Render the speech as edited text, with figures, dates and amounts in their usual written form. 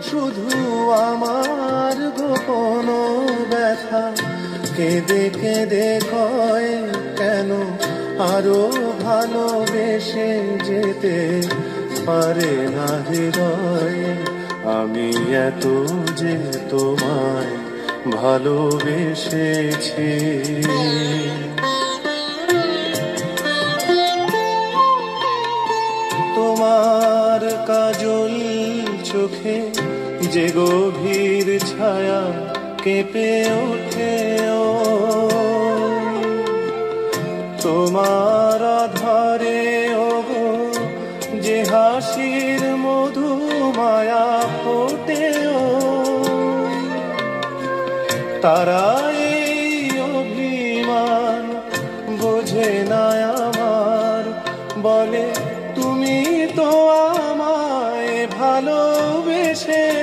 শুধু আমার গোপন ব্যথা কেঁদে কেঁদে কয় কেন আরো ভালোবেসে যেতে পারে না হৃদয়। আমি এত যে তোমায় ভালোবেসেছি। তোমার কাজল চোখে যে গভীর ছায়া কেঁপে ওঠে, তোমার আধারে ওগো যে হাসির মধু মায়া ফোটে, তারাই অভিমান বোঝে না আমার, বলে তুমি তো আমায় ভালোবেসে